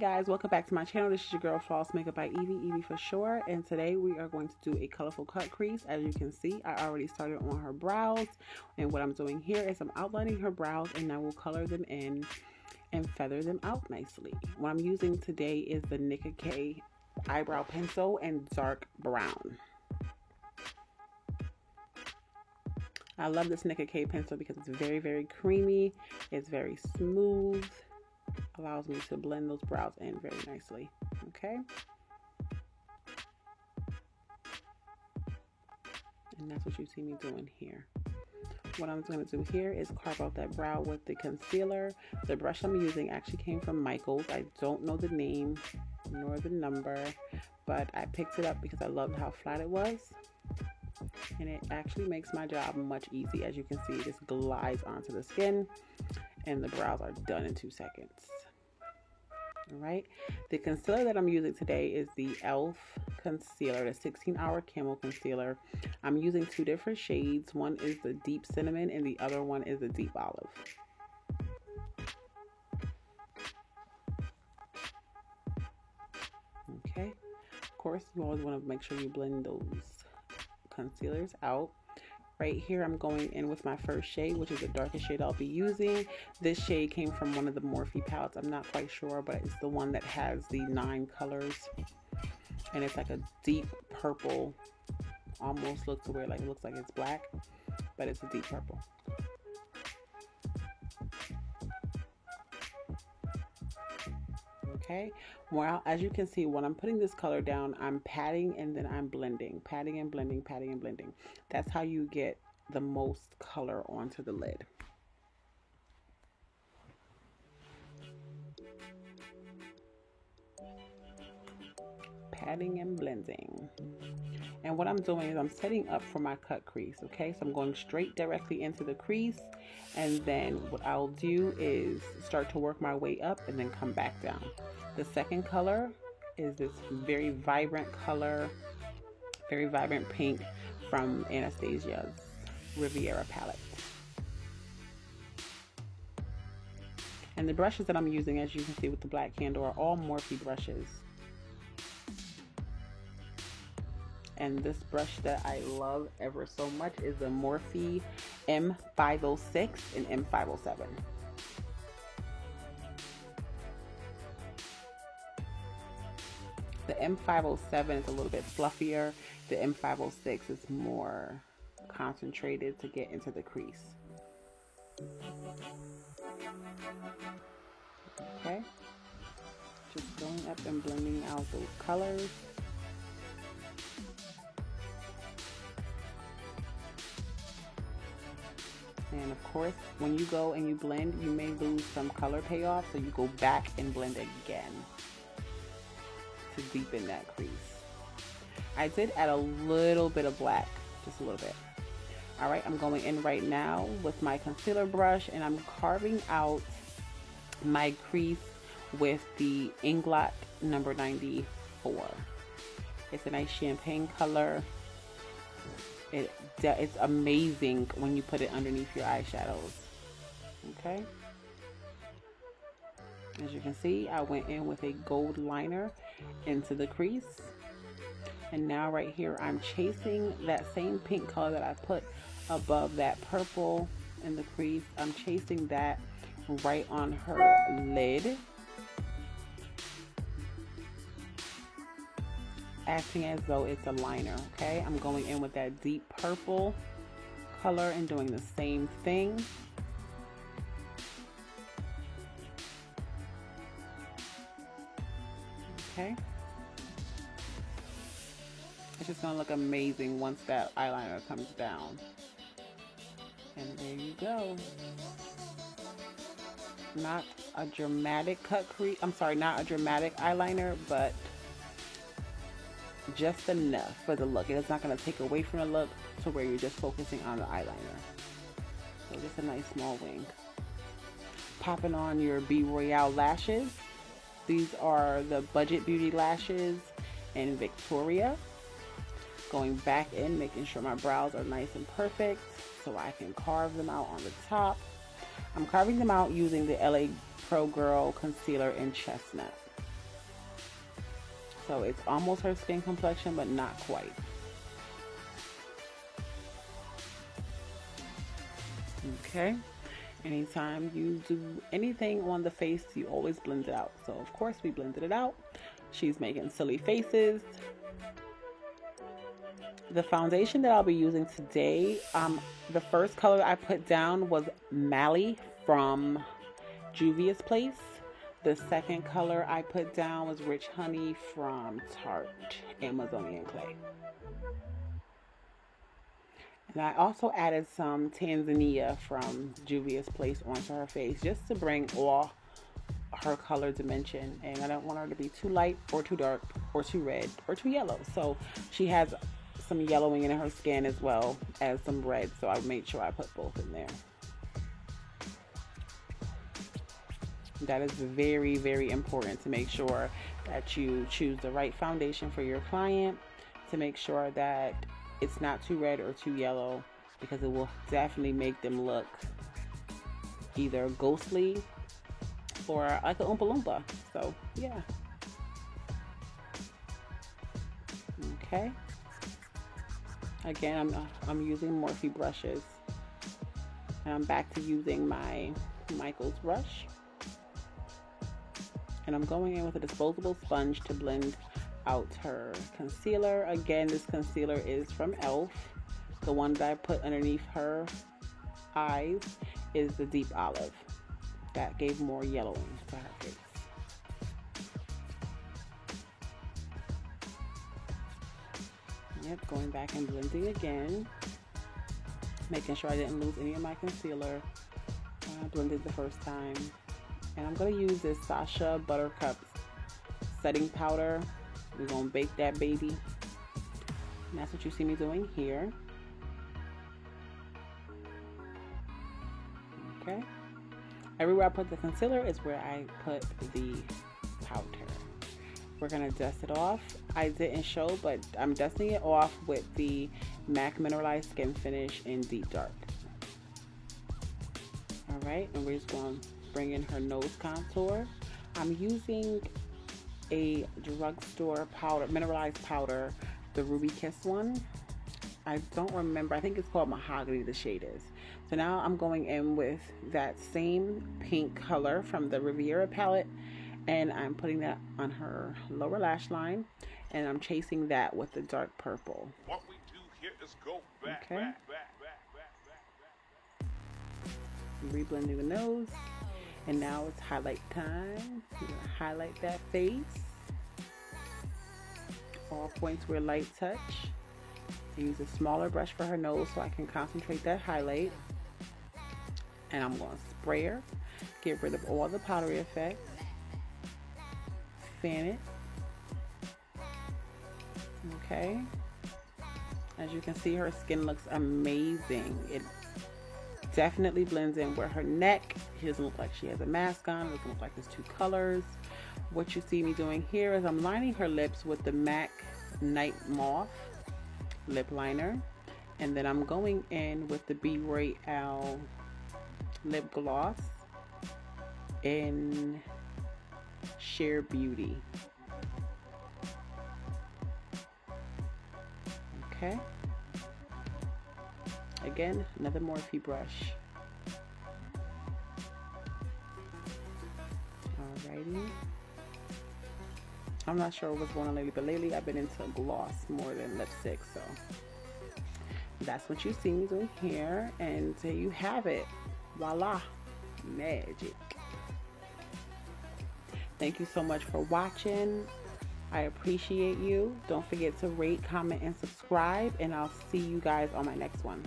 guys, welcome back to my channel. This is your girl Floss Makeup by Evie for short, and today we are going to do a colorful cut crease. As you can see, I already started on her brows, and what I'm doing here is I'm outlining her brows, and now we'll color them in and feather them out nicely. What I'm using today is the Nicka K eyebrow pencil in dark brown. I love this Nicka K pencil because it's very creamy, it's very smooth, allows me to blend those brows in very nicely. Okay, and that's what you see me doing here. What I'm going to do here is carve out that brow with the concealer. The brush I'm using actually came from Michaels. I don't know the name nor the number, but I picked it up because I loved how flat it was, and it actually makes my job much easier. As you can see, it just glides onto the skin and the brows are done in 2 seconds. Alright, the concealer that I'm using today is the e.l.f. concealer, the 16-hour camo concealer. I'm using two different shades. One is the deep cinnamon and the other one is the deep olive. Okay, of course you always want to make sure you blend those concealers out. Right here, I'm going in with my first shade, which is the darkest shade I'll be using. This shade came from one of the Morphe palettes. I'm not quite sure, but it's the one that has the 9 colors. And it's like a deep purple, almost looks to where it looks like it's black, but it's a deep purple. Okay, well, as you can see, when I'm putting this color down, I'm patting and then I'm blending, patting and blending, patting and blending. That's how you get the most color onto the lid. Patting and blending. And what I'm doing is I'm setting up for my cut crease. Okay, so I'm going straight directly into the crease, and then what I'll do is start to work my way up and then come back down. The second color is this very vibrant color, very vibrant pink from Anastasia's Riviera palette. And the brushes that I'm using, as you can see with the black handle, are all Morphe brushes. And this brush that I love ever so much is the Morphe M506 and M507. The M507 is a little bit fluffier. The M506 is more concentrated to get into the crease. Okay, just going up and blending out those colors. And of course, when you go and you blend, you may lose some color payoff, so you go back and blend again to deepen that crease. I did add a little bit of black, just a little bit. Alright, I'm going in right now with my concealer brush, and I'm carving out my crease with the Inglot number 94. It's a nice champagne color. It's amazing when you put it underneath your eyeshadows. Okay, as you can see, I went in with a gold liner into the crease, and now right here I'm chasing that same pink color that I put above that purple in the crease. I'm chasing that right on her lid, acting as though it's a liner. Okay, I'm going in with that deep purple color and doing the same thing. Okay, it's just gonna look amazing once that eyeliner comes down. And there you go. Not a dramatic cut crease, I'm sorry, not a dramatic eyeliner, but just enough for the look. It's not going to take away from the look to where you're just focusing on the eyeliner. So just a nice small wing. Popping on your B Royale lashes. These are the Budget Beauty lashes in Victoria. Going back in, making sure my brows are nice and perfect so I can carve them out on the top. I'm carving them out using the LA Pro Girl concealer in Chestnut. So it's almost her skin complexion, but not quite. Okay. Anytime you do anything on the face, you always blend it out. So of course we blended it out. She's making silly faces. The foundation that I'll be using today, the first color I put down was Mally from Juvia's Place. The second color I put down was Rich Honey from Tarte Amazonian Clay. And I also added some Tanzania from Juvia's Place onto her face just to bring all her color dimension. And I don't want her to be too light or too dark or too red or too yellow. So she has some yellowing in her skin as well as some red. So I made sure I put both in there. That is very, very important to make sure that you choose the right foundation for your client, to make sure that it's not too red or too yellow, because it will definitely make them look either ghostly or like an Oompa Loompa. So yeah. Okay. Again, I'm using Morphe brushes, and I'm back to using my Michaels brush. And I'm going in with a disposable sponge to blend out her concealer. Again, this concealer is from e.l.f. The one that I put underneath her eyes is the Deep Olive. That gave more yellowing to her face. Yep, going back and blending again. Making sure I didn't lose any of my concealer when I blended the first time. And I'm going to use this Sacha Buttercup setting powder. We're going to bake that baby. And that's what you see me doing here. Okay. Everywhere I put the concealer is where I put the powder. We're going to dust it off. I didn't show, but I'm dusting it off with the MAC Mineralized Skin Finish in Deep Dark. Alright, and we're just going to bring in her nose contour. I'm using a drugstore powder, mineralized powder, the Ruby Kiss one. I don't remember. I think it's called Mahogany, the shade is. So now I'm going in with that same pink color from the Riviera palette, and I'm putting that on her lower lash line, and I'm chasing that with the dark purple. What we do here is go back, okay. Back. Reblending the nose. And now it's highlight time. You're gonna highlight that face. All points where light touch. I use a smaller brush for her nose so I can concentrate that highlight. And I'm going to spray her. Get rid of all the powdery effects. Fan it. Okay. As you can see, her skin looks amazing. It definitely blends in where her neck. She doesn't look like she has a mask on. It doesn't look like there's two colors. What you see me doing here is I'm lining her lips with the MAC Night Moth lip liner, and then I'm going in with the B. Royale lip gloss in Sheer Beauty. Okay. Again, another Morphe brush. Alrighty. I'm not sure what's going on lately, but lately I've been into gloss more than lipstick, so that's what you see me doing here, and there you have it. Voila, magic. Thank you so much for watching. I appreciate you. Don't forget to rate, comment, and subscribe, and I'll see you guys on my next one.